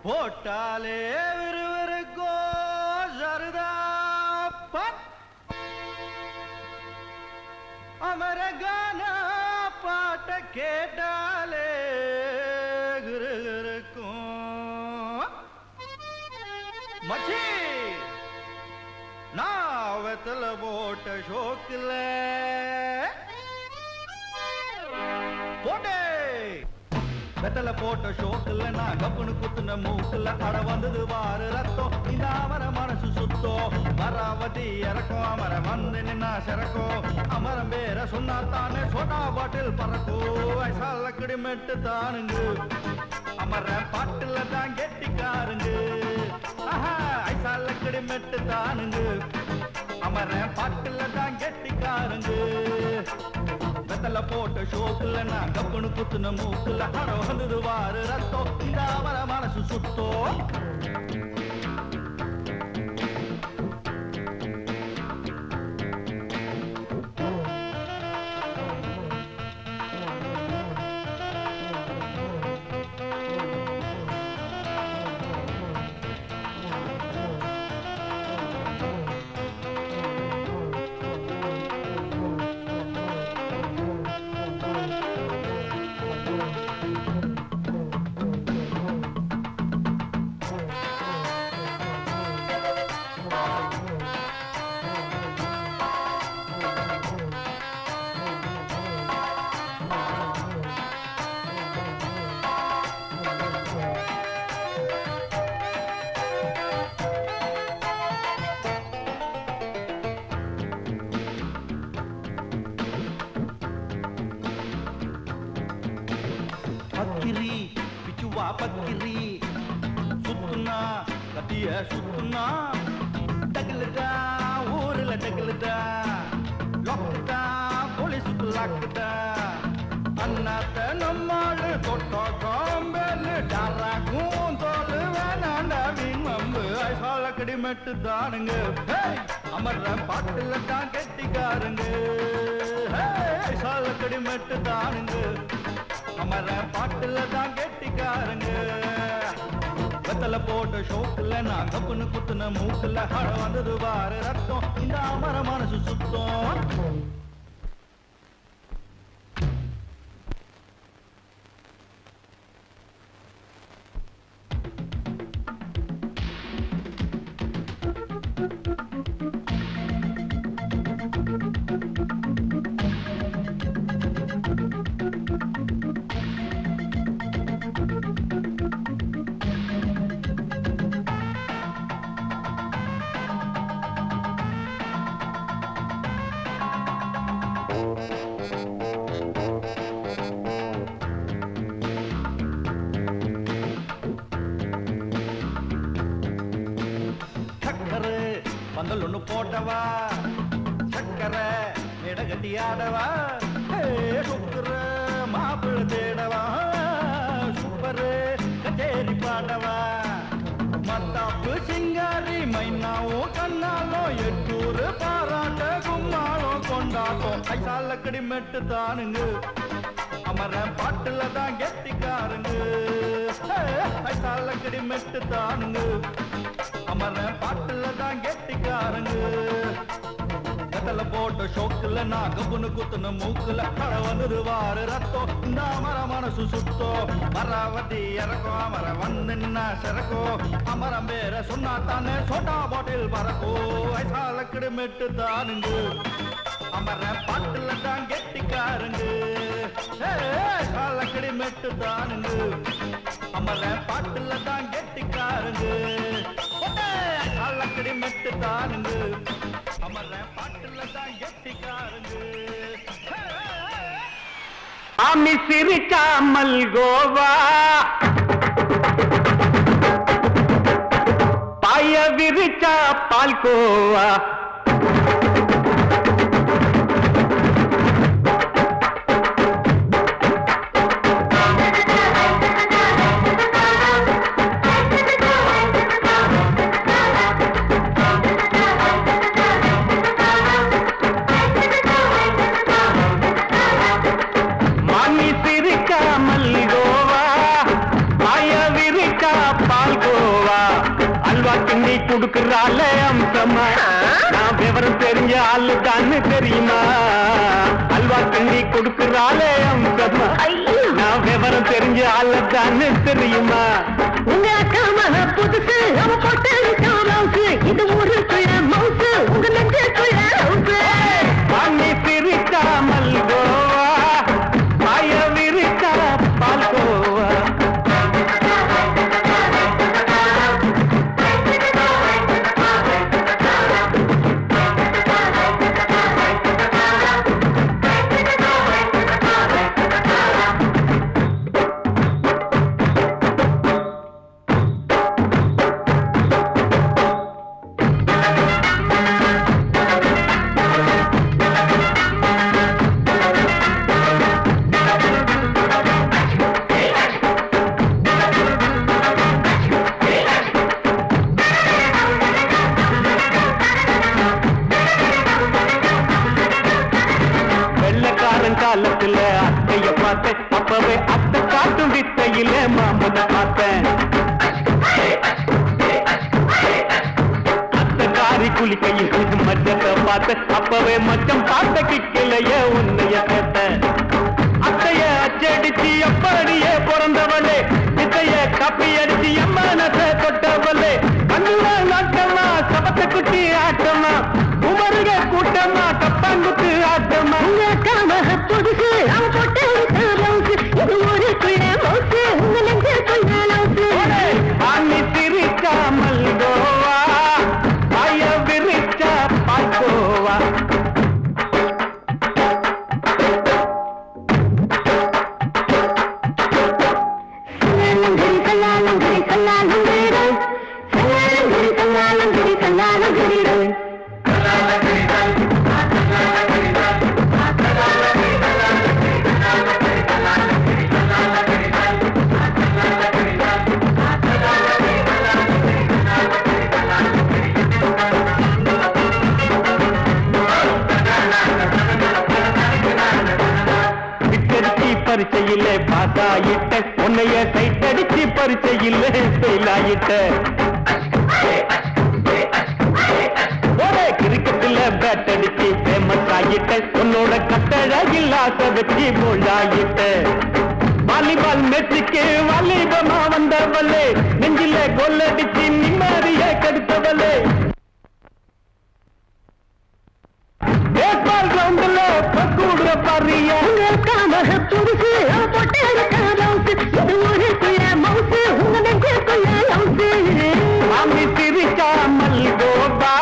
போட்டாலே விறுவிறுக்கோ சருதாப்பன் அமரகான பாட்ட கேட்டாலே கிருகிருக்கும் மச்சி நான் வெத்தல போட்ட ஷோக்கில் போட்டே வெத்தல போட்ட ஷோக்கில் நான் கப்புனு குத்துன மூக்குல அட வந்தது வாரு ரத்தம் இந்த அமர மனசு சுத்தோ மராவதி இறக்கும் அமர வந்து நின்னா சிறக்கோ அமரம் பேர சொன்னா தானே சோட்டா பாட்டில் பறக்கோ வயசால கிடிமெட்டு தானுங்க அமர பாட்டுல தான் கெட்டிக்காருங்க ஐசால கிடிமெட்டு தானுங்க அமர பாட்டுல தான் கெட்டிக்காருங்க வெத்தல போட்ட ஷோக்குல நான் கப்புனு குத்துன மூக்குல அட வந்தது வாரு ரத்தம் இந்த அவர மனசு சுத்தோ பக்கிரி பிச்சுவா பக்கிரி சுத்துனா கட்டிய சுத்துனா டகுலுதா ஊருல டகுலுதா லொக்குதா போலீஸுக்கு லாக்குதா அண்ணாத்த நம்மாடு தொட்டோ காம்பேலு டாராக்கும் தோலு வேணாண்டா வீண் மம்பு ஐசால கடிமெட்டு தானுங்க அமர்ற பாட்டுல தான் கெட்டிக்காருங்க ஐசால கடிமெட்டு தானுங்க அமர பாட்டுல தான் கெட்டிக்காருங்க வெத்தல போட்ட ஷோக்குல நான் கப்புனு குத்துன மூக்குல அட வந்தது வாரு ரத்தம் இந்த அமர மனசு சுத்தம் பந்தல் ஒண்ணு போட்டவா சக்கரை இடகட்டி ஆடவா சுக்கர மாப்பிள்ள தேடவா சூப்பரு கச்சேரி பாடவா மத்தாப்பு சிங்காரி மைனாவும் கண்ணாலும் எட்டூரு பாராட்ட கும்மாளம் கொண்டாட்டம் ஐசால கடிமெட்டு தானுங்க அமர பாட்டுல தான் கெட்டிக்காருங்க ஐசால கடிமெட்டு தானுங்க அமர பாட்டுல தான் கெட்டிக்காருங்க வெத்தல போட்ட ஷோக்குல நான் கப்புனு குத்துன மூக்குல அட வந்தது வாரு ரத்தம் இந்த அமர மனசு சுத்தோ மராவதி இறக்கும் அமர வந்து நின்னா சிறக்கோ அமரம் பேர சொன்னா தானே சோட்டா பாட்டில் பறக்கோ ஐசால கிடிமெட்டு தானுங்க அமர பாட்டுல தான் கெட்டிக்காருங்க ஐசால கிடிமெட்டு தானுங்க அமர பாட்டுல தான் கெட்டிக்காருங்க அள்ளக்கடி மெட்டு தானுங்க அமர பாட்டுல தான் கெட்டிக்காருங்க ஆமி சிரிக்காமல் கோவா பாய விரிச்சா பால்கோவா பால் கிண்டி குடுக்கறால அம்சமா நான் விவரம் தெரிஞ்ச ஆளு தான்னு தெரியுமா அல்வா கிண்டி குடுக்கறால அம்சமா நான் விவரம் தெரிஞ்ச ஆளு தான்னு தெரியுமா உங்க அக்கா மக புதுசு அவ போட்டு காலவுக்கு இது ஊருக்குள்ள மவுசு உங்க நெஞ்சுக்குள்ள ஹவுசு வாங்கி சிரிச்சா மல்கோவா ஆய விரிச்சா பால்கோவா காலத்துல அத்தைய பார்த்தேன் அப்பவே அத்தை காட்டும் வித்தையில மாமன பார்த்தேன் அத்தை காரி குளிக்கையில் மச்சத்தை பார்த்தேன் அப்பவே மச்சம் பார்த்த கிக்கலைய உன்னைய கேட்டேன் அத்தைய அச்சடிச்சு அப்படியே பிறந்தவளே வித்தைய கப்பி அடிச்சு எம்மனத்தை தொட்டவளே கண்ணுல நாட்டமா சபத்தை குட்டி ஆட்டமா உமருக கூட்டமா கப்பாங்குத்து ஆட்டமா உங்க அக்கா மக புதுசு அவ போட்டு காலவுக்கு இது ஊருக்குள்ள மவுசு உங்க நெஞ்சுக்குள்ள ஹவுசு ஆணி சிரிச்சா மல்கோவா ஆய விரிச்சா பால்கோவா பரிச்சையில பாசாயிட்ட உன்னைய கைத்தடிச்சு பரிச்சையில செயலாயிட்ட ஒரே கிரிக்கெட்ல பேட் அடிச்சு ஃபேமஸ் ஆகிட்ட உன்னோட கட்டழகில் ஆசை வச்சு போலாயிட்ட வாலிபால் மேட்சுக்கு வாலிபமா வந்தவளே நெஞ்சில கொள்ளடிச்சு நிம்மதிய கெடுத்தவளே பேஸ்பால் கிரவுண்ட்ல பக்கூடுற பாரியா உங்க அக்கா மக புதுசு அவ போட்டு காலவுக்கு இது ஊருக்குள்ள மவுசு உங்க நெஞ்சுக்குள்ள ஹவுசு மாமி சிரிச்சா மல்கோவா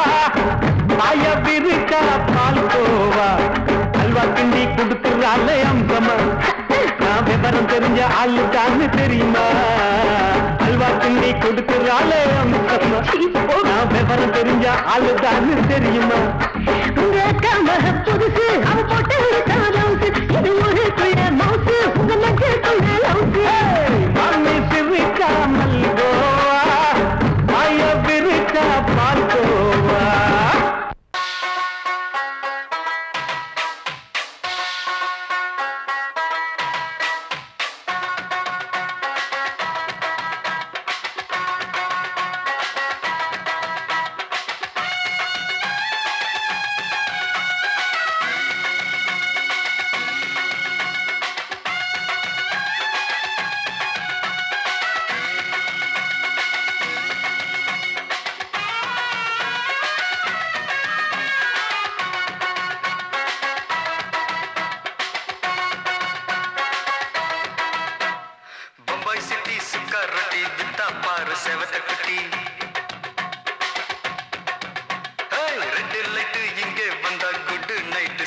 ஆய விரிச்சா பால்கோவா அல்வா கிண்டி குடுக்கறால அம்சமா நான் விவரம் தெரிஞ்ச ஆளு தான்னு தெரியுமா அல்வா கிண்டி குடுக்கறால அம்சமா நான் விவரம் தெரிஞ்ச ஆளு தான்னு தெரியுமா உங்க அக்கா மக புதுசு அவ போட்டு காலவுக்கு இது ஊருக்குள்ள மவுசு உங்க நெஞ்சுக்குள்ள ஹவுசு மாமி சிரிச்சா மல்கோவா ஆய விரிச்சா பால்கோவா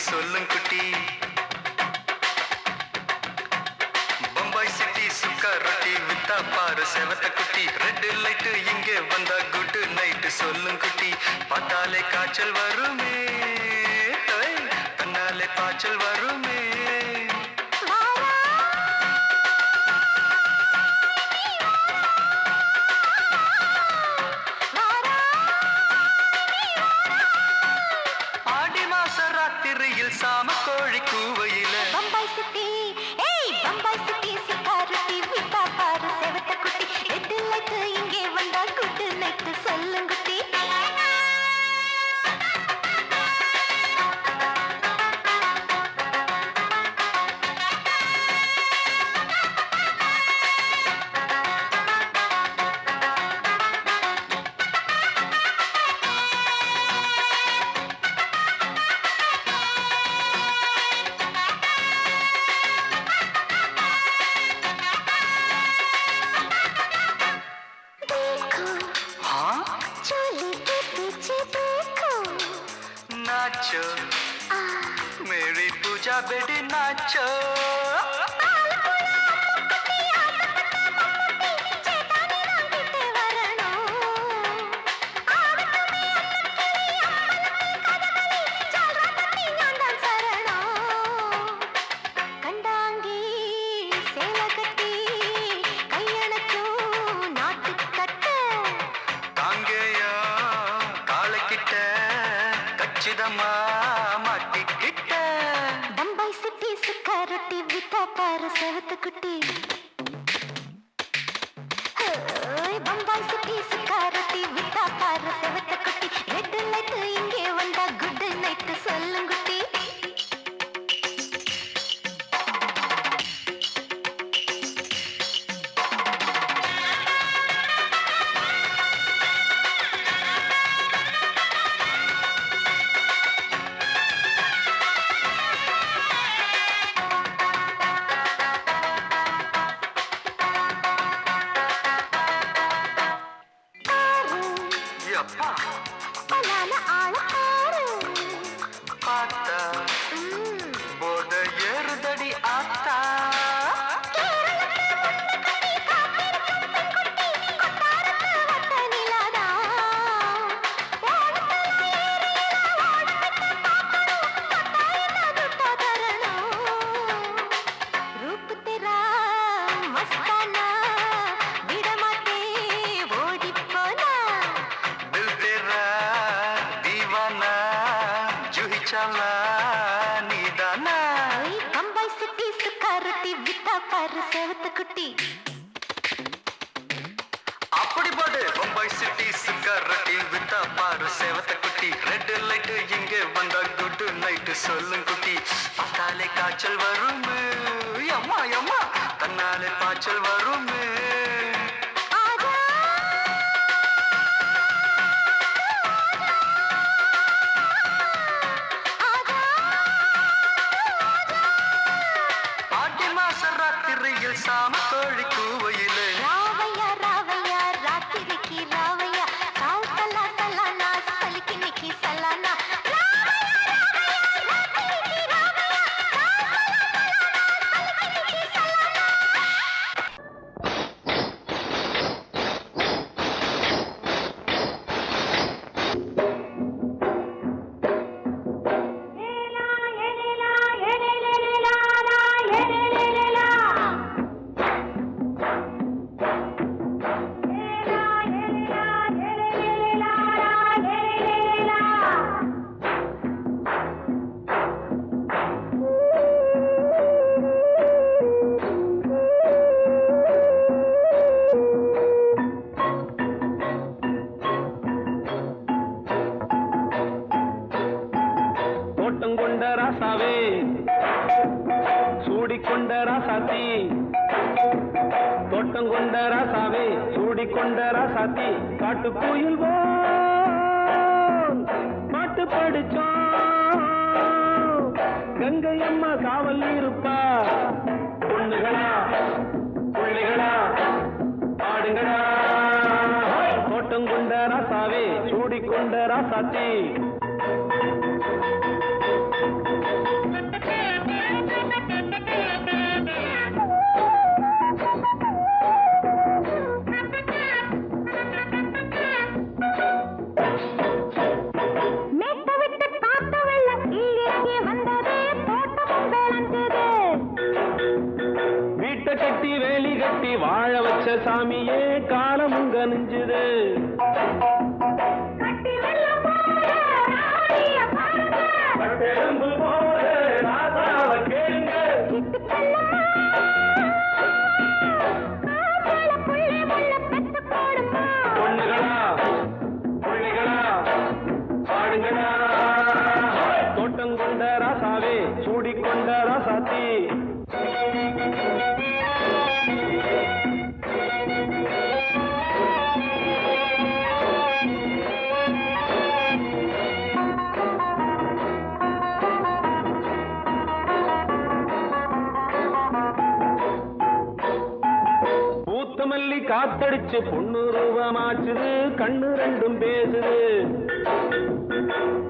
சொல்லும் குட்டி பம்பாய் சிட்டி சுக்கா ரொட்டி வித்தா பாரு செவத்த குட்டி ரெட் லைட் இங்கே வந்தா குட் நைட் சொல்லும் குட்டி பார்த்தாலே காய்ச்சல் வருமே தன்னாலே பாய்ச்சல் வருமே சாம கோழி கூவையில பம்பாய் சிட்டி சிக்காரட்டி விட்டா பாரு செவத்த குட்டி ரெட் லைட் இங்கே வந்தா குட் நைட் சொல்லுங்குட்டி नाचो मेरी पूजा बेटी नाचो குட்டி பம்பாய் சிட்டி சுக்காரத்தி விட்டா பாரு செவத்த குட்டி ரெட் லைட் இங்கே வந்தா குட் நைட் சொல்லுங்குட்டி குட்டி அப்படி போடு பம்பாய் சிட்டி சுக்காரத்தி விட்டா பாரு சேவத்த குட்டி ரெட் லைட் இங்கே வந்தா குட் நைட் சொல்லும் குட்டி பார்த்தாலே காய்ச்சல் வரும் அம்மா அம்மா தன்னாலே பாய்ச்சல் வரும் சாம கோழி கூவையிலே ராவையா ராவையா ராத்திரிக்கு ராவையா சால் சலா சலானா சலிக்கு நிக்கி சலானா சூடிக்கொண்ட ராசாத்தி தோட்டம் கொண்ட ராசாவே சூடிக்கொண்ட ராசாத்தி காட்டு கோயில் பாட்டு படிச்சோம் கங்கை அம்மா காவல் இருப்பா பொண்ணுகளா பிள்ளைகளா ஆடுங்களா தோட்டம் கொண்ட ராசாவே சூடிக்கொண்ட ராசாத்தி கட்டி வேலி கட்டி வாழ வச்ச சாமியே காலமும் கனிஞ்சுது பொண்ணுகளா பிள்ளைகளா பாடுங்களா தோட்டம் கொண்ட ராசாவே சூடிக்கொண்ட ராசாத்தி காத்தடிச்சு பொண்ணு ரூபமாச்சுது கண்ணு ரெண்டும் பேசுது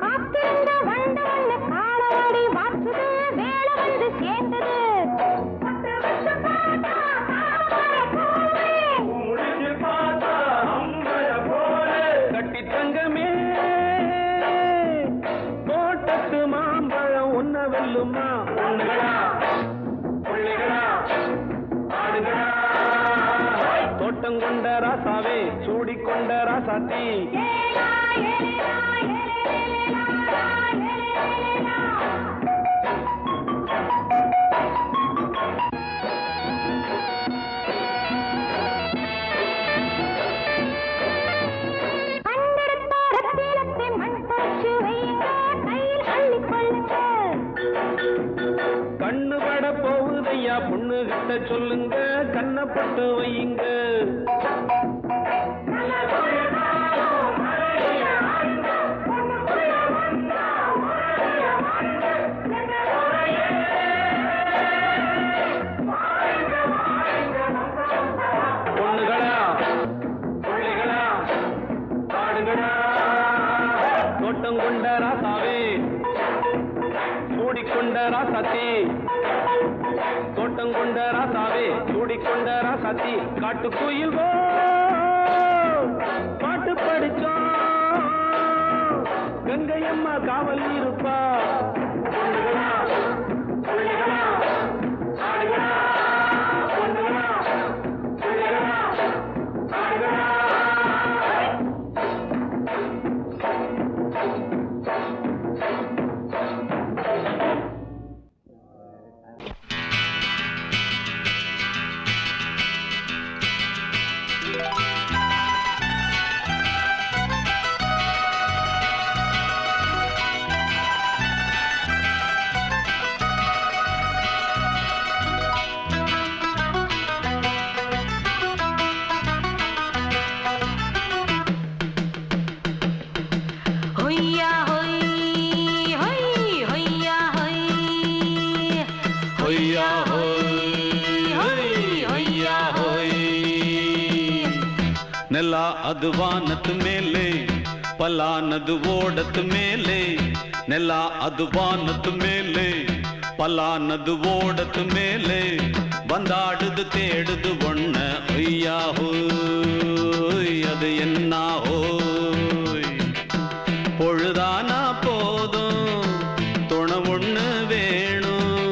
காத்திருந்த வண்டு ஒண்ணு காலவாடி வாச்சுது வேலை வந்து சேர்ந்தது கட்டி தங்கமே தோட்டத்து மாம்பழம் ஒன்ன வெல்லுமா தோட்டம் கொண்ட ராசாவே சூடிக்கொண்ட ராசாத்தி கண்ணு பட போகுதையா பொண்ணு கிட்ட சொல்லுங்க கண்ணப்பட்டு வையுங்க பொண்ணுகளா பிள்ளைகளா பாடுங்களா தோட்டம் கொண்ட ராசாவே சூடிக்கொண்ட ராசாத்தி தோட்டம் கொண்ட ராசாவே சூடிக்கொண்ட ராசாத்தி காட்டுக்குயில் பாட்டு படிச்சோம் கங்கையம்மா காவல் இருப்பா பொண்ணுகளா பிள்ளைகளா ஆடுகளா பொண்ணுகளா பிள்ளைகளா ஆடுகளா ನೆಲ ಅದು ವಾನದ ಮೇಲೆ ಪಲಾನದು ಓಡದ ಮೇಲೆ ನೆಲ ಅದು ವಾನದ ಮೇಲೆ ಪಲಾನದು ಓಡದ ಮೇಲೆ ಬಂದಾಡುದು தேடுது ஒண்ண ஐயா ஹோய் அது என்ன ஹோய் பொழுதானா போதும் துணை ஒண்ணு வேணும்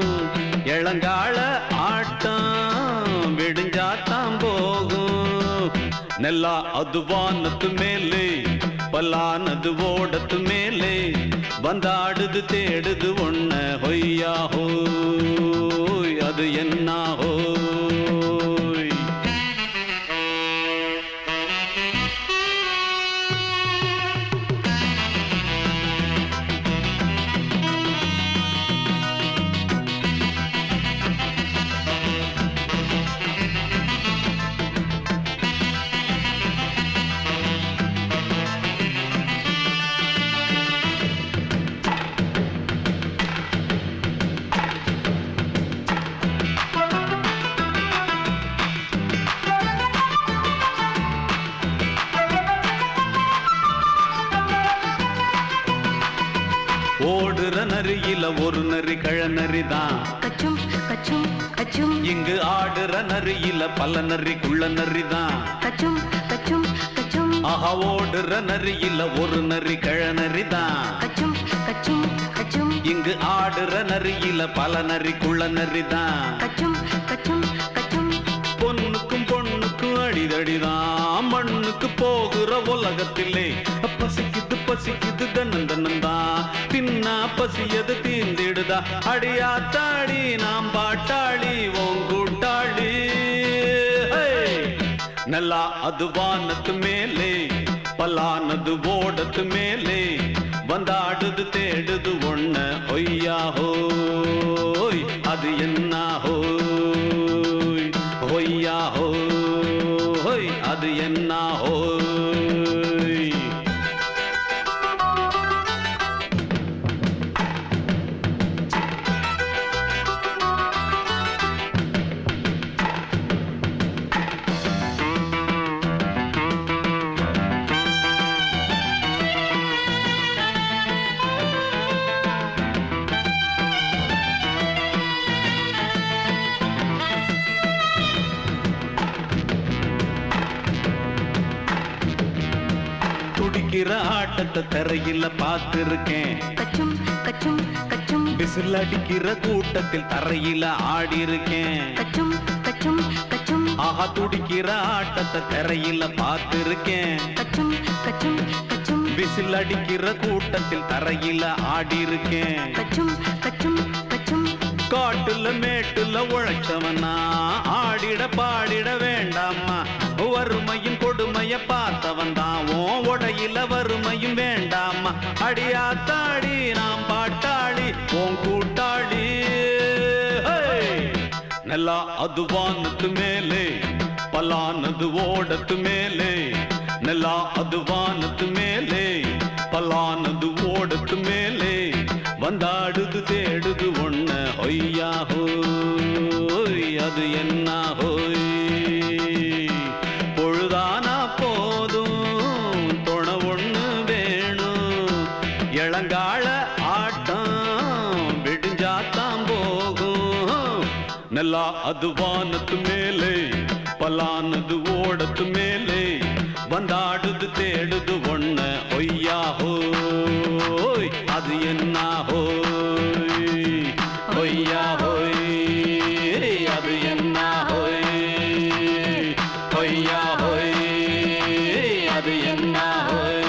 இளங்கால ஆட்டம் விடிஞ்சாத்தான் போகும் ನೆಲ ಅದು ವಾನದ ಮೇಲೆ ಪಲಾನದು ಓಡದ ಮೇಲೆ ಬಂದಾಡುದು தேடுது ஒண்ண ಹೊಯ್ಯಾ ಹೋಯ್ ಅದು என்ன ಹೋಯ್ ஓடுற நரியில ஒரு நரி கழநரிதான் கச்சும் கச்சும் கச்சும் இங்கு ஆடுற நரியில பல நரி குள்ள நரிதான் கச்சும் கச்சும் கச்சும் ஆஹா ஓடுற நரியில ஒரு நரி கழநரிதான் கச்சும் கச்சும் கச்சும் இங்கு ஆடுற நரியில பல நரி குள்ள நரிதான் கச்சும் கச்சும் கச்சும் பொண்ணுக்கும் பொண்ணுக்கும் அடிதடிதான் மண்ணுக்கு போகிற உலகத்திலே பசிக்குது பசிக்குது தன்னந்தன்னந்தான் தின்னா பசியது தீந்திடுதா அடியாத்தாடி நாம் பாட்டாளி ஓங்கூட்டாளி ನೆಲ ಅದು ವಾನದ ಮೇಲೆ ಪಲಾನದು ಓಡದ ಮೇಲೆ ಬಂದಾಡುದು தேடுது ஒண்ண ಹೊಯ್ಯಾ ಹೋಯ್ ಅದು என்ன ಹೋಯ್ ಹೊಯ್ಯಾ ಹೋಯ್ ಅದು என்ன ಹೋಯ್ துடிக்கிற ஆட்டத்தை தரையில பார்த்திருக்கேன். கச்சும் கச்சும் கச்சும் விசில் அடிக்கிற கூட்டத்தில் தரையில ஆடி இருக்கேன். கச்சும் கச்சும் கச்சும் ஆஹா துடிக்கிற ஆட்டத்தை தரையில பார்த்திருக்கேன். கச்சும் கச்சும் கச்சும் விசில் அடிக்கிற கூட்டத்தில் தரையில ஆடி இருக்கேன். கச்சும் கச்சும் கச்சும் காட்டுல மேட்டுல உழைச்சவனா ஆடிட பாடிட வேண்டாமா. வறுமையும் கொடுமைய பார்த்தவன் தான் உன் உடையில வறுமையும் வேண்டாமா. அடியாத்தாடி நாம் பாட்டாளி உன் கூட்டாளி. நல்லா அது வானத்து மேலே பலானது ஓடத்து மேலே. நல்லா அது வானத்து மேலே பலானது ஓடத்து மேலே. வந்தாடுது தேடுது ஒண்ண ஒய்யா ஹோய் அது என்ன ஹோய். பொழுதானா போதும் துணை ஒண்ணு வேணும். இளங்கால ஆட்டம் விடிஞ்சாத்தான் போகும். நல்லா அது வானத்து மேலே பலானது ஓடத்து மேலே. வந்தாடுது தேடுது ஒண்ண ஒய்யா ஹோய் அது என்ன ஹோய். ஒய்யா ஹோய் அது என்ன ஹோய். ஒய்யா ஹோய் அது என்ன ஹோய்.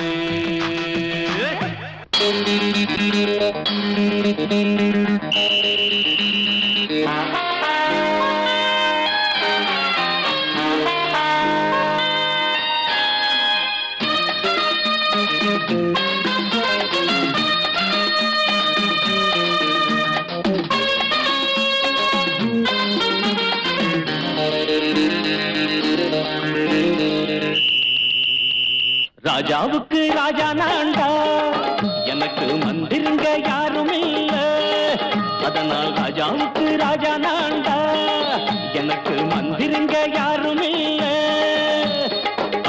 ராஜாவுக்கு ராஜா நான்டா, எனக்கு மந்திருங்க யாரும் இல்ல. அதனால் ராஜாவுக்கு ராஜா நான்டா, எனக்கு மந்திருங்க யாரும் இல்ல.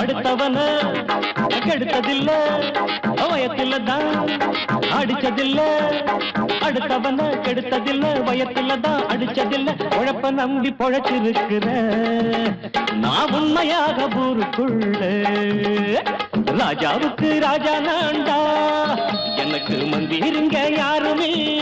அடுத்தவன கெடுத்ததில்ல, வயத்தில தான் அடிச்சதில்ல. அடுத்தவன கெடுத்ததில்ல, வயத்தில தான் அடிச்சதில்ல. உழப்ப நம்பி பொழைச்சிருக்கிற நான் உண்மையாக ஊருக்குள்ள. ராஜாவுக்கு ராஜா நான்டா, எனக்கு மந்திருங்க யாரும் இல்ல.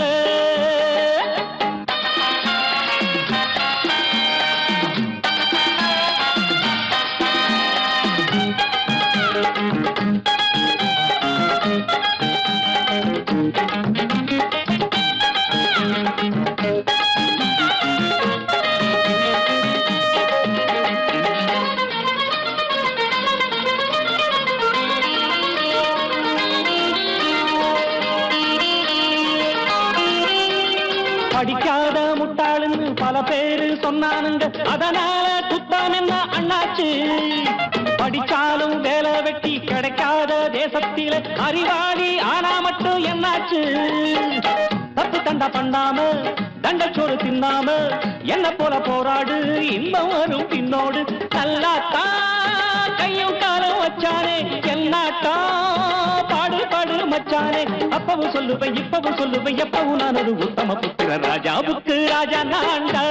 படிக்காத முட்டாளுன்னு பல பேரு சொன்னானுங்க, அதனால குத்தம் என்ன அண்ணாச்சு. படிச்சாலும் வேலை வெட்டி கிடைக்காத தேசத்தில அறிவாளி ஆனா மட்டும் என்னாச்சு. தப்பு தண்டா பண்ணாம தண்டச்சோறு தின்னாம என்ன போல போராடு, இன்பம் வரும் பின்னோடு. நல்லாத்தான் கையும் காலம் வச்சானே, என்னாட்டா பாடு பாடு மச்சானே. அப்பவும் சொல்லுவேன் இப்பவும் சொல்லுவேன், எப்பவும் நான் ஒரு உத்தம புத்திர. ராஜாவுக்கு ராஜா நான்டா,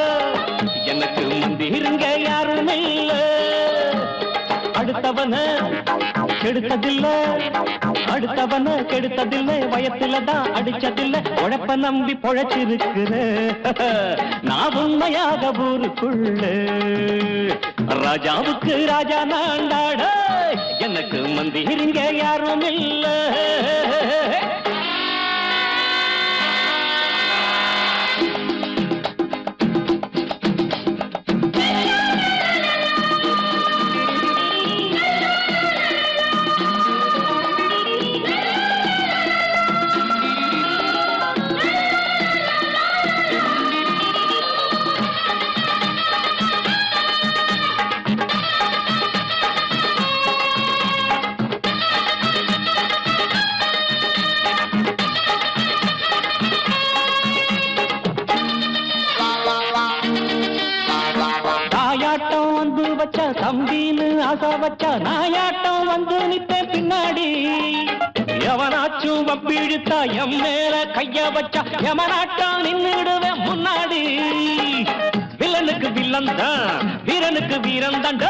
எனக்கு மந்திருங்க யாரும் இல்ல. அடுத்தவன கெடுத்ததில்ல, அடுத்தவன கெடுத்ததில்லை, வயத்தில தான் அடிச்சதில்ல. உழைப்ப நம்பி பொழைச்சிருக்கிற நான் உண்மையாக ஊருக்குள்ள. ராஜாவுக்கு ராஜா நான்டாட, எனக்கு மந்திருங்க யாரும் இல்ல. தம்பின்னு ஆசா வச்சா நாயாட்டம் வந்து நித்தேன் பின்னாடி. எவனாச்சும் வப்பிழுத்தா எம் மேல கைய வச்சா எவனாட்டம் நின்னுடுவேன் முன்னாடி. வில்லனுக்கு வில்லன் தான், வீரனுக்கு வீரன் தான்.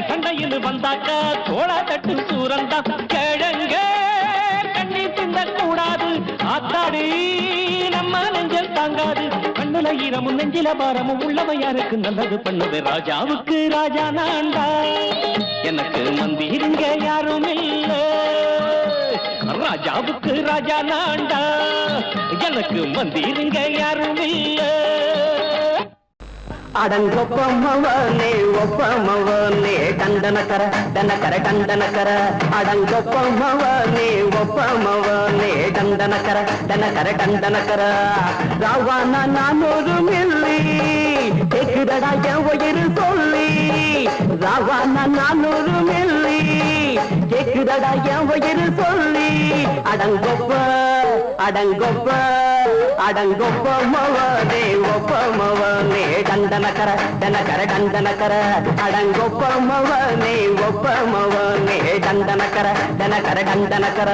சண்டையில் வந்தாக்கா தோளா தட்டு சூரன் தான். கிழங்க ஈரமும் நெஞ்சில பாரமும் உள்ளவன் யாருக்கு நல்லது பண்ணுது ராஜாவுக்கு ராஜா நான்டா எனக்கு மந்திருங்க யாரும் இல்ல ராஜாவுக்கு ராஜா நான்டா எனக்கு மந்திருங்க யாரும் இல்ல அடங்கொப்பமவனே ஒப்பமவனே டண்டனக்கர டனக்கர டண்டனக்கர அடங்கொப்பமவனே ஒப்பமவனே டண்டனக்கர டனக்கர டண்டனக்கர ராவானா நானூறு மில்லி கேக்குதடா என் உயிர் சொல்லி ராவானா நானூறு மில்லி கேக்குதடா என் உயிர் சொல்லி அடங்கொப்ப அடங்கொப்ப அடங்கொப்பமவனே ஒப்பமவனே டண்டனக்கர டனக்கர டண்டனக்கர அடங்கொப்பமவனே ஒப்பமவனே டண்டனக்கர டனக்கர டண்டனக்கர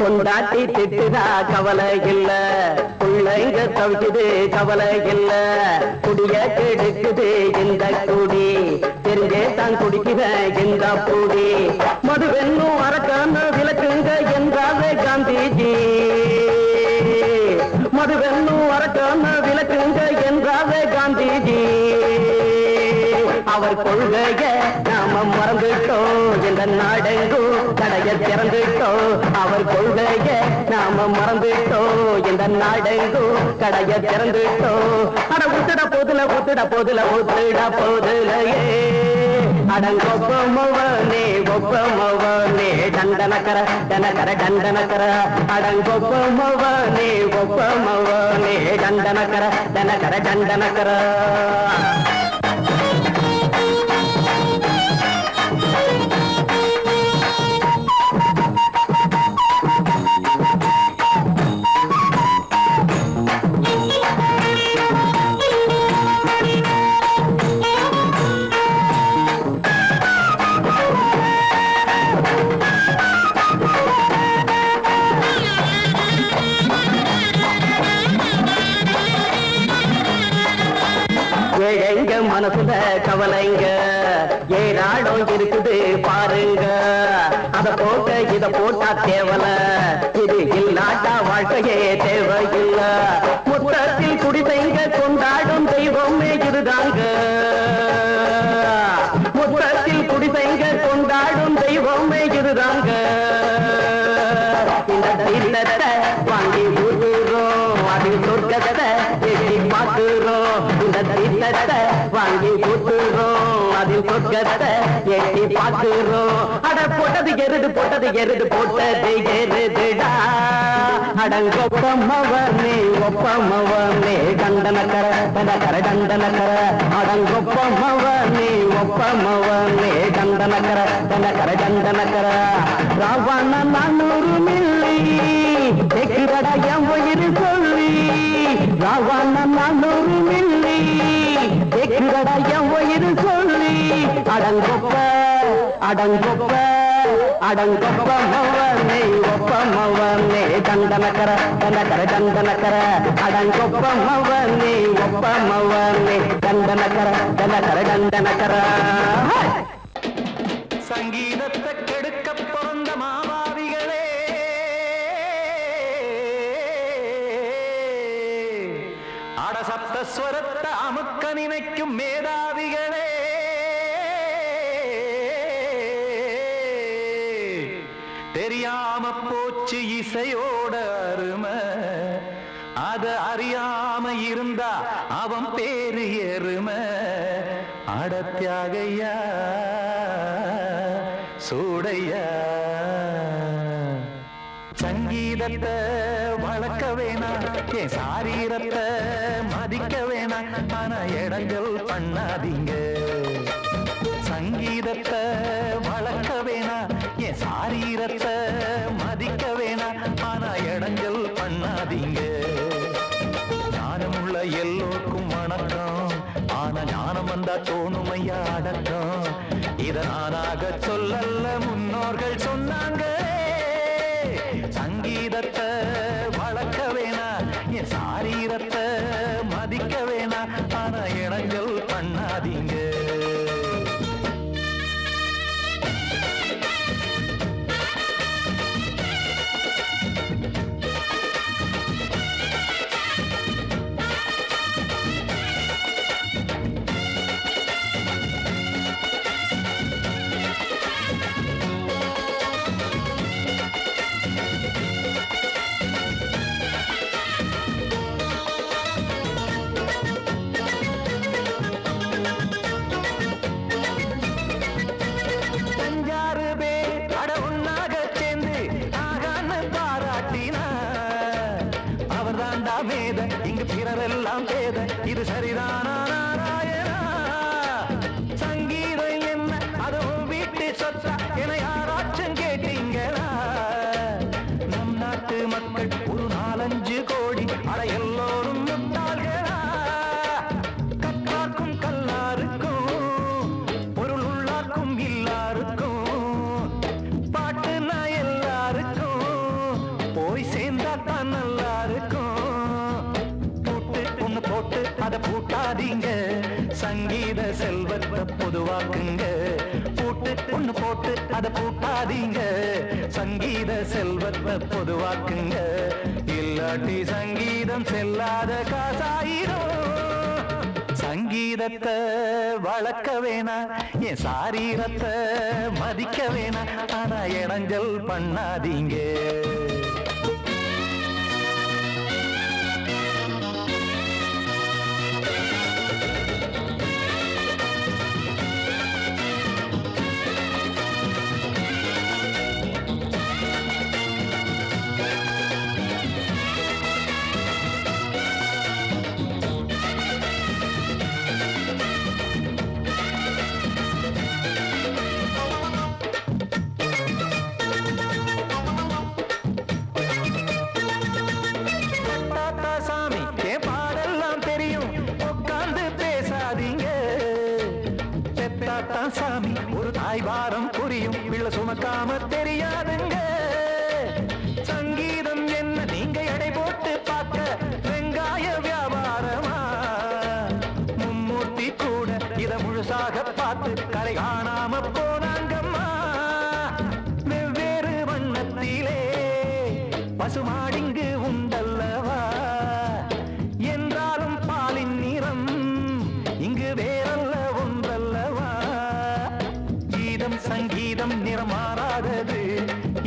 கொண்டாட்டி திட்டுதா கவலை இல்ல பிள்ளைங்க தவிக்குது கவலை இல்ல குடிய கெடுக்குது இந்த குடி தெரிஞ்சே தான் குடிக்கிற இந்த குடி மதுவென்னும் அரக்கான விளக்குங்க என்றாவே காந்திஜி மதுவென்னும் அரக்கான விளக்குங்க என்றாவே காந்திஜி அவர் கொள்கைய நாம மறந்துட்டோம் இந்த நாடெங்கும் கடைய திறந்துட்டோம் அவர் கொள்கைய நாம மறந்துட்டோம் இந்த நாடெங்கும் கடைய திறந்துட்டோம் அட ஊத்துட போதுல ஊத்துட போதுல ஊத்துட போதுலையே அடங்கொப்பமவனே ஒப்பமவனே டண்டனக்கர டனக்கர டண்டனக்கர அடங்கொப்பமவனே ஒப்பமவனே டண்டனக்கர டனக்கர டண்டனக்கர எங்க மனசுல கவலைங்க ஏராளம் இருக்குது பாருங்க அத போட்ட இத போட்டா தேவல இது இல்லாட்டா வாழ்க்கையே தேவையில்ல முத்தத்தில் குடிசைங்க கொண்டாடும் தெய்வமே இதுதாங்க முத்தத்தில் குடிசைங்க கொண்டாடும் தெய்வமே இதுதாங்க இந்த தீர்த்தத்தை வாங்கி ஊதுறோம் அது சொர்க்கத்தை எட்டி பார்க்கிறோம் இந்த தீர்த்தத்தை வாங்கி ஊத்துறோம் அதில் சொர்க்கத்தை எட்டி பார்க்கிறோம் அட போட்டது எருது போட்டது எருதுடா அடங்கொப்பமவனே ஒப்பமவனே டண்டனக்கர டனக்கர டண்டனக்கர அடங்கொப்பமவனே ஒப்பமவனே டண்டனக்கர டனக்கர டண்டனக்கர ராவண நானூறு மில்லி கேக்குதடா என் உயிர் சொல்லி ராவண நானூறு மில்லி கேக்குதடா என் உயிர் சொல்லி அடங்கொப்ப அடங்கொப்ப அடங்கொப்பமவனே ஒப்பமவனே டண்டனக்கர டனக்கர டண்டனக்கர அடங்கொப்பமவனே ஒப்பமவனே டண்டனக்கர டனக்கர டண்டனக்கர சங்கீதத்தை கெடுக்க பிறந்த மாவாதிகளே அடசப்த ஸ்வரத்தை அமுக்க நினைக்கும் மேதாவிகளே தெரியாம போச்சு இசையோட அருமை அத அறியாம இருந்தா அவன் பேரு எருமை அடத்தியாகையா சூடையா சங்கீதத்தை வளர்க்க வேணாம் என் சாரீரத்தை மதிக்க வேணாம் ஆனா இடங்கள் பண்ணாதீங்க சங்கீதத்தை வளர்க்க வேணாம் என் சாரீரத்தை மதிக்க வேணாம் ஆனா இடங்கள் பண்ணாதீங்க ஞானமுள்ள எல்லோருக்கும் வணக்கம் ஆனா ஞானம் வந்தா தோணுமையா அடக்கம் இத நானாக சொல்லல்ல முன்னோர்கள் சொன்னாங்க சங்கீதத்தை வளர்க்க வேணா என் சாரீரத்தை மதிக்க வேணா ஆனா இடைஞ்சல் பண்ணாதீங்க இங்கு பிறரெல்லாம் பேத இது சரிதானா நாராயணா சங்கீதம் என்ன அதுவும் வீட்டு சொத்தா என யாராச்சும் கேட்டீங்களா நம் நாட்டு மக்கள் ஒரு 4-5 கோடி அட எல்லோரும் முட்டாள்களா கற்றார்க்கும் கல்லாருக்கும் பொருள் உள்ளார்க்கும் இல்லாருக்கும் பாட்டுனா எல்லாருக்கும் போய் சேர்ந்தா தான் நல்லா இருக்கும் போட்டு அத பூட்டாதீங்க சங்கீத செல்வத்தை பொதுவாக்குங்க பூட்டு ஒண்ணு போட்டு அத பூட்டாதீங்க சங்கீத செல்வத்தை பொதுவாக்குங்க இல்லாட்டி சங்கீதம் செல்லாத காசாயிரும் சங்கீதத்தை வளர்க்க வேணா என் சாரீரத்தை மதிக்க வேணா ஆனா இடைஞ்சல் பண்ணாதீங்க சாமி ஒரு தாய் வாரம் புரியும் பிள்ளை சுமக்காம தெரியாதுங்க சங்கீதம் என்ன நீங்க எடை போட்டு பார்க்க வெங்காய வியாபாரமா மும்மூர்த்தி கூட இத முழுசாக பார்த்து கரை காணாம போனாங்கம்மா வெவ்வேறு வண்ணத்திலே பசுமாடிங்கு உண்டல்லவா என்றாலும் பாலின் நிறம் இங்கு வேறல்ல ஒன்றல்லவா சங்கீதம் நிறமாறாதது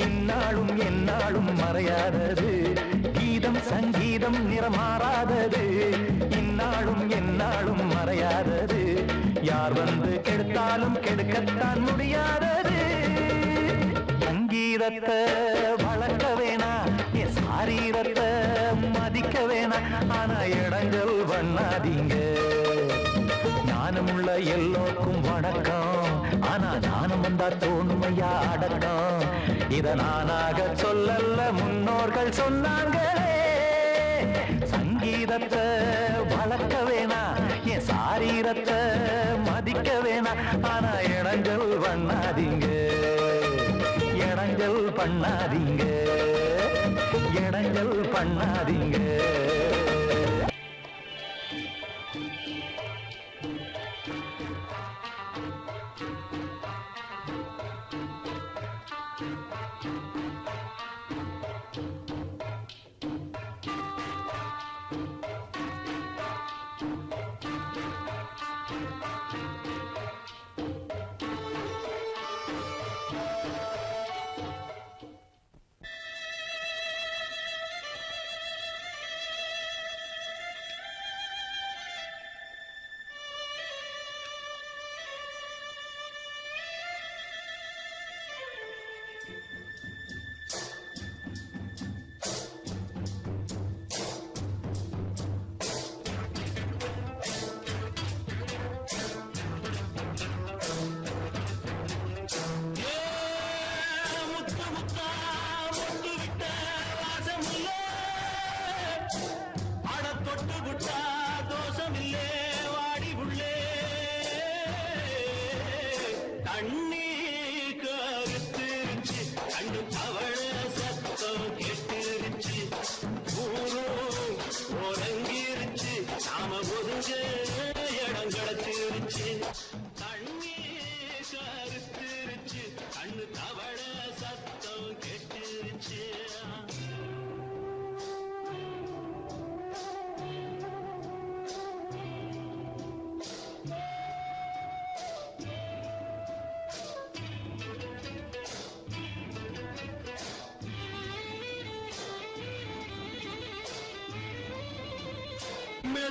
இந்நாளும் எந்நாளும் மறையாதது கீதம் சங்கீதம் நிறமாறாதது இந்நாளும் எந்நாளும் மறையாதது யார் வந்து கெடுத்தாலும் கெடுக்கத்தான் முடியாதது சங்கீதத்தை வளர்க்க வேணா என் சாரீரத்தை மதிக்க வேணா ஆனா இடைஞ்சல் பண்ணாதீங்க ஞானமுள்ள எல்லோருக்கும் வணக்கம் ஆனா ஞானம் வந்தா தோணுமையா அடக்கம் இத நானாக சொல்லல்ல முன்னோர்கள் சொன்னாங்களே சங்கீதத்தை வளர்க்க வேணா என் சாரீரத்தை மதிக்க வேணா ஆனா இடைஞ்சல் பண்ணாதீங்க இடைஞ்சல் பண்ணாதீங்க இடைஞ்சல் பண்ணாதீங்க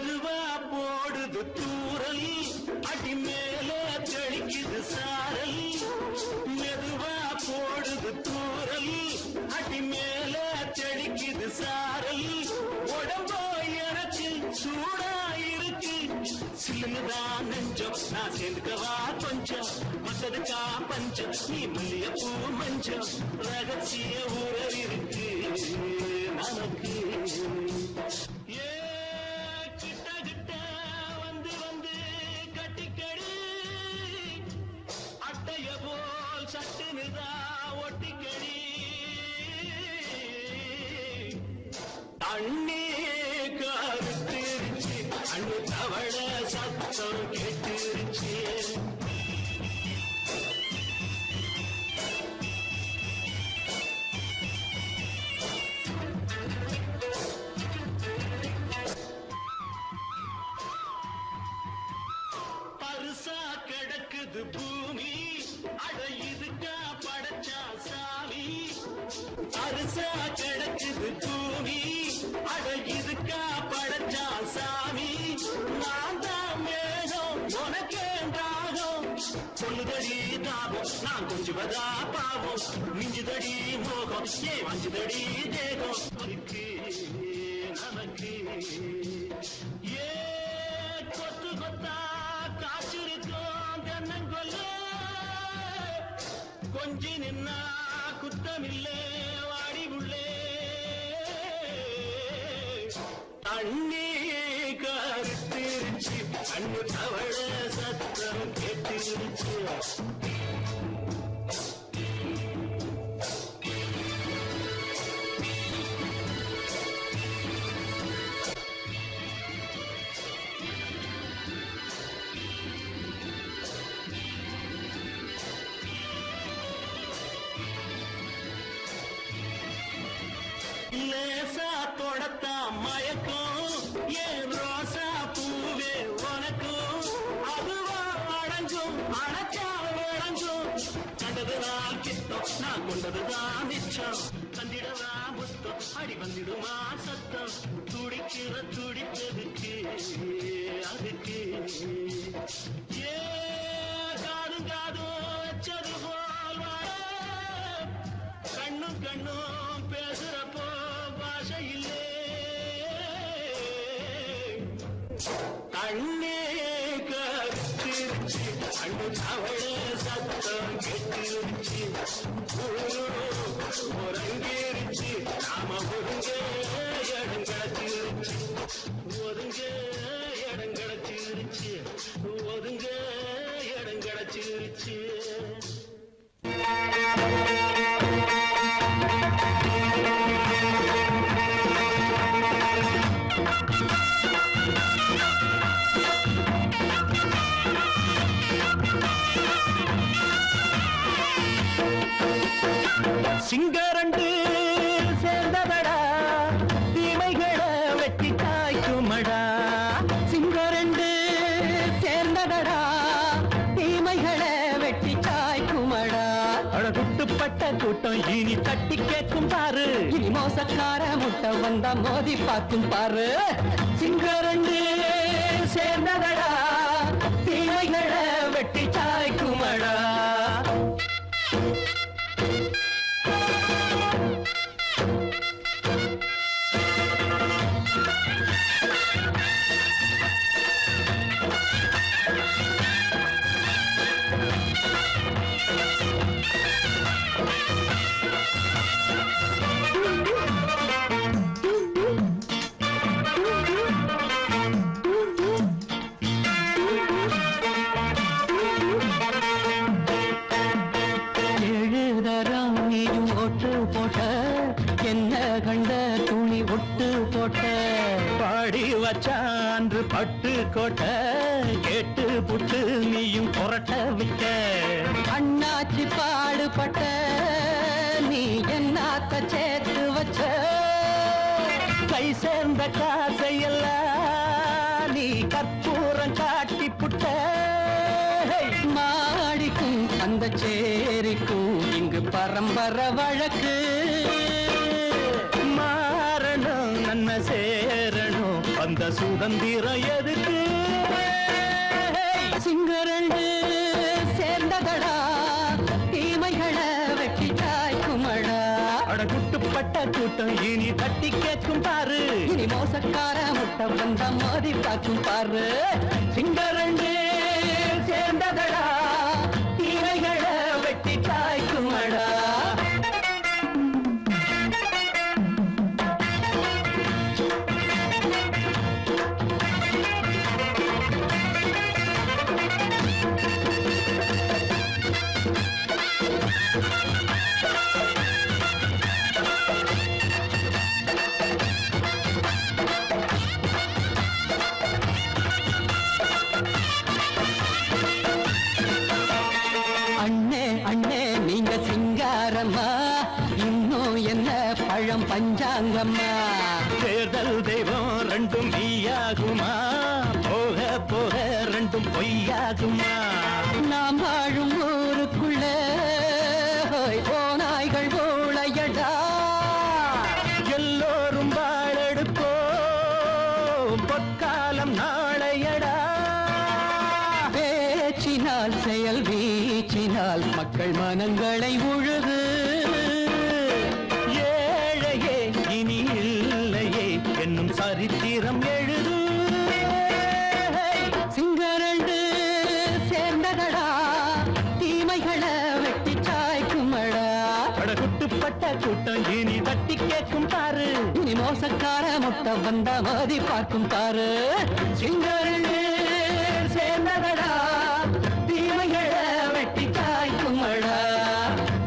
மெதுவா போடுது தூரல் அடி மேலே தெளிக்குது சாரல் மெதுவா போடுது தூரல் அடி மேலே தெளிக்குது சாரல் உடம்போ எனக்கு சூடா இருக்கு சில்லுதான் நெஞ்சம் நான் சேர்ந்துக்கவா கொஞ்சம் மத்ததுக்கா பஞ்சம் நீ மல்லிய பூ மஞ்சம் ரகசிய ஊரல் இருக்கு நமக்கு ஏ கிட்ட கிட்ட வந்து வந்து கட்டிக்கடி அட்டைய போல் சட்டுனுதா ஒட்டிக்கடி தண்ணி கருத்திருச்சு அண்ணு தவள சத்தம் கேட்டுருச்சு பருசா கிடக்குது பூமி அட இதுக்கா படைச்சா சாமி பருசா கிடக்குது பூமி அட இதுக்கா படைச்சா சாமி நான் தான் மேகம் உனக்கேண்டாகும் சொல்லுதடி தாபம் நான் கொஞ்சுவதா பாவம் மிஞ்சுதடி மோகம் ஏ வஞ்சுதடி தேகம் இருக்கு நமக்கு ஏ கொத்து கொத்தா காற்றிருக்கும் தென்னங்கொல்ல கொஞ்சி நின்னா குத்தமில்லே வாடி உள்ளே தண்ணி கருத்திருச்சு அண்ணு தவள சத்தம் கேட்டிருச்சு லேசா தொடத்தா மயக்கும் ஏன் ரோசா பூவே உனக்கும் அதுவா அடைஞ்சும் அடைச்சா விளைஞ்சும் கண்டதுதான் கித்தம் நான் கொண்டதுதான் மிச்சம் தந்திடவா முத்தம் அடி வந்திடுமா சத்தம் துடிக்கிற துடிப்பதுக்கு அதுக்கு ஏ காதும் காதும் வச்சது போல் வாழ கண்ணும் கண்ணும் பேசுறப்போ பாஷை இல்லே கண்ணே கருத்திருச்சு அண்ணு தவள சத்தம் கெட்டிருச்சு ஒருங்கிருச்சு நாம ஒருங்க இடம் கிடச்சிருச்சு ஒருங்க இடம் கிடச்சிருச்சு ஒருங்க இடம் கிடச்சிருச்சு சிங்கரண்டு சேர்ந்தவடா தீமைகளை வெட்டி காய்க்குமடா சிங்கரண்டு சேர்ந்தவடா தீமைகளை வெட்டி காய்க்குமடா அழகுட்டுப்பட்ட கூட்டம் இனி தட்டி கேட்கும் பாரு இனி மோசக்கார முட்டை வந்தா மோதி பார்க்கும் பாரு சிங்கரண்டு சேர்ந்தவடா தீமைகளை வெட்டி காய்க்குமடா என்ன கண்ட துணி ஒட்டு போட்ட பாடி வச்சான்று பட்டு கோட்ட கேட்டு புட்டு நீயும் புரட்ட விட்ட அண்ணாச்சி பாடுபட்ட நீ என்னாத்த சேர்த்து வச்ச கை சேர்ந்த காசையெல்லாம் நீ கற்பூரம் காட்டி புட்ட மாடிக்கும் அந்த சேரிக்கும் இங்கு பரம்பரை வழக்கு மாறணும் நன்மை சேரணும் இந்த சுதந்திரம் எதுக்கு சிங்கரண்டு சேர்ந்ததடா தீமைகளை வெட்டி காய்க்குமடா அடகுட்டுப்பட்ட கூட்டம் இனி தட்டி கேட்கும் பாரு இனி மோசக்கார முட்டை வந்த மோதி பார்க்கும் பாரு சிங்கரண்டு சேர்ந்ததடா தீமைகளை வெட்டி காய்க்குமடா அண்ணே அண்ணே நீங்க சிங்காரம்மா இன்னும் என்ன பழம் பஞ்சாங்கம்மா தேர்தல் தெய்வம் ரெண்டும் மெய்யாகுமா போக போக ரெண்டும் பொய்யாகுமா நாம் வாழும் ஊருக்குள்ள ஓநாய்கள் ஊழையடா எல்லோரும் வாழெடுப்போ பொற்காலம் நாளையடா பேச்சினால் செயல் வீச்சினால் மக்கள் மனங்களை உழுது ஏழையே இனி இல்லையே என்னும் சரித்திரம் எழுது சிங்கரண்டு சேர்ந்ததடா தீமைகளை வெட்டி சாய்க்குமடா அடகுட்டுப்பட்ட கூட்டம் இனி தட்டி கேட்கும் பாரு இனி மோசக்கார முட்டை வந்த மோதி பார்க்கும் பாரு சிங்கரண்டு சேர்ந்ததடா தீமைகளை வெட்டி காய்க்குமடா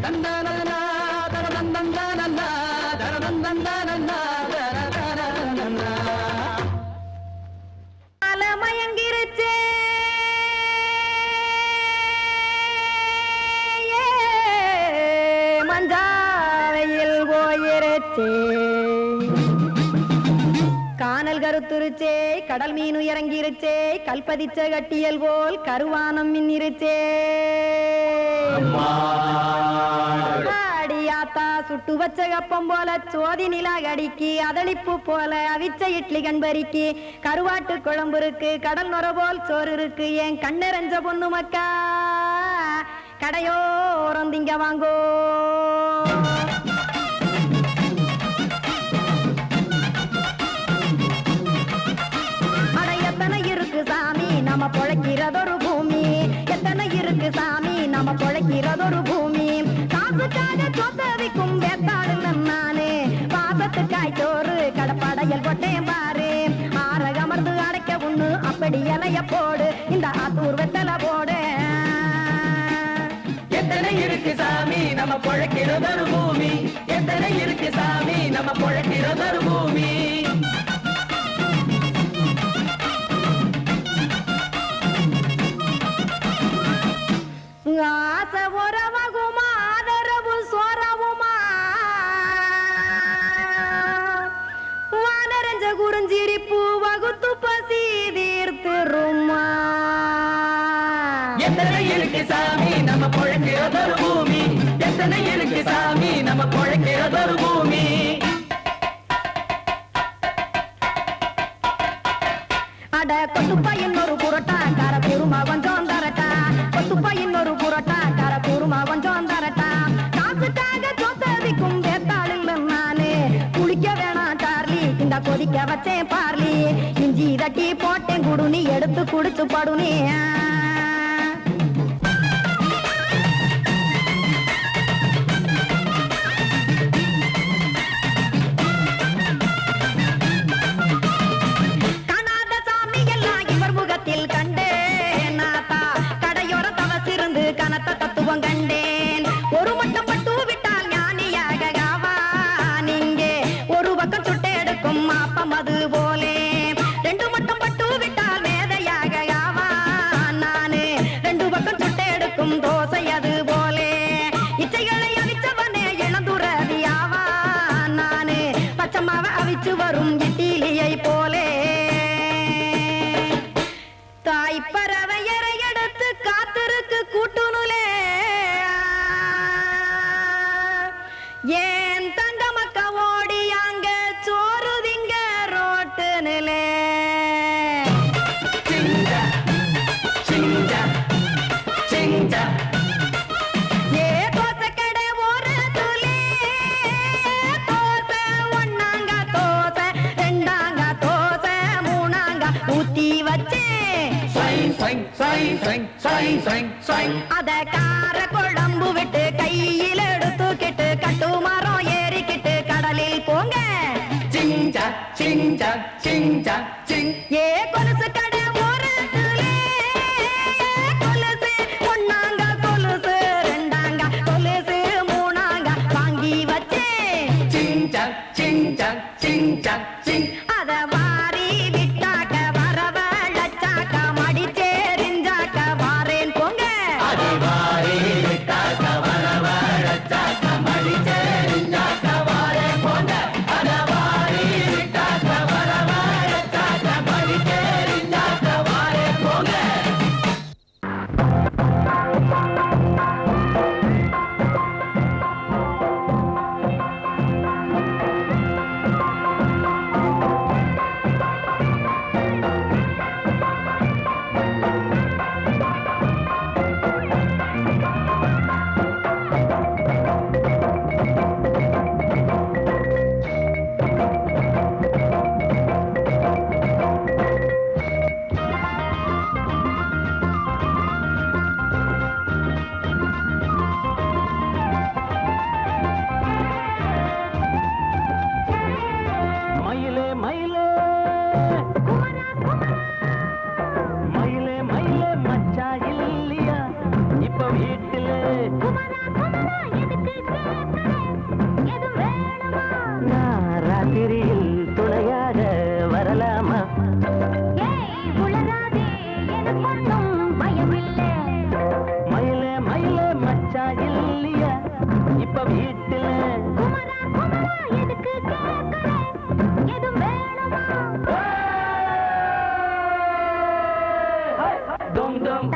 தந்தானனா தரதந்தந்தானனா தரதந்தந்தானனா தரதந்தந்தானனா மயங்கிருச்சே மஞ்சாவையில் போயிருச்சே கானல் கருத்துருச்சே கடல் மீன் இறங்கிருச்சே கல்பதிச்ச கட்டியல் போல் கருவானம் மின்னிருச்சே ஆடியாத்தா சுட்டு வச்ச கப்பம் போல சோதி நிலா கடிக்கு அதளிப்பு போல அவிச்ச இட்லி கண்பறிக்கு கருவாட்டு குழம்பு இருக்கு கடல் நுர போல் சோறு இருக்கு என் கண்ணெரஞ்ச பொண்ணு மக்கா கடையோரம் திங்க வாங்கோ அட எத்தனை இருக்கு சாமி நம்ம பொழைக்கிறதொரு பூமி எத்தனை இருக்கு சாமி நம்ம பொழைக்கிறதொரு பூமி காசுக்காக சொத்தவிக்கும் வேத்தாடு நானே பாசத்துக்காய் சோறு கடப்படையல் போட்டேன் பாரு ஆரகமர்ந்து அடைக்க ஒண்ணு அப்படி இலைய போடு இந்த ஆத்தூர் வெத்தலை போடு எத்தனை இருக்கு சாமி நம்ம பொழைக்கிறதொரு பூமி எத்தனை இருக்கு சாமி நம்ம பொழைக்கிறதொரு பூமி ஆசை உறவகுமா ஆதரவு சோறவுமா வானரஞ்ச குறிஞ்சிரிப்பு வகுத்து பசி தீர்த்துருமா எத்தனை இருக்கு சாமி நம்ம பொழைக்கிறதொரு பூமி எத்தனை இருக்கு சாமி நம்ம பொழைக்கிறதொரு பூமி அட கொத்துப்பா இன்னொரு புரோட்டா கார குருமா கொஞ்சம் தரட்டா கொத்துப்பா இன்னொரு புரோட்டா கார குருமா கொஞ்சம் தரட்டா காசுக்காக சொத்ததிக்கும் வேத்தாளில் நானு குளிக்க வேணாம் சார்லி இந்த கொதிக்க வச்சேன் பார்லி இஞ்சி தட்டி போட்டேன் குடுனி எடுத்து குடிச்சு படுனி கனத்த தத்துவம் கண்டேன் ஒரு மட்டம் பட்டு விட்டால் ஞானியாக ஆவான் இங்கே ஒரு பக்கம் சுட்டு எடுக்கும் மாப்பம் அது போலே ரெண்டு மட்டம் பட்டு விட்டால் மேதையாக ஆவான் நானு ரெண்டு பக்கம் சுட்டு எடுக்கும் தோசை அது போலே இச்சைகளை அவிச்சவனே இளந்துறவி ஆவான் நானு பச்சமாவ அவிச்சு வரும் இட்டிலியை போலே தாய் பறவையரை எடுத்து காத்திருக்கு கூட்டுனுலே ஏன் தங்க மக்க ஓடி அங்க சோறுதிங்க ரோட்டு நிலே அத கார குழம்பு விட்டு கையில் எடுத்துக்கிட்டு கட்டு மரம் ஏறிக்கிட்டு கடலில் போங்க ஏ கொலுசு கடை ஓரத்திலே கொலுசு ஒண்ணாங்க கொலுசு ரெண்டாங்க கொலுசு மூணாங்க வாங்கி வச்சேன் அத வாரி விட்டாக்க வரவழைச்சாக்க மடிச்சேரிஞ்சாக்க வாரேன் போங்க மயிலே மயிலே மயிலே மயிலே மச்சா இல்லையா இப்ப வீட்டில நான் ராத்திரியில் துணையாக வரலாமா மயிலே மயிலே மச்சா இல்லையா இப்ப வீட்டில dum dum dum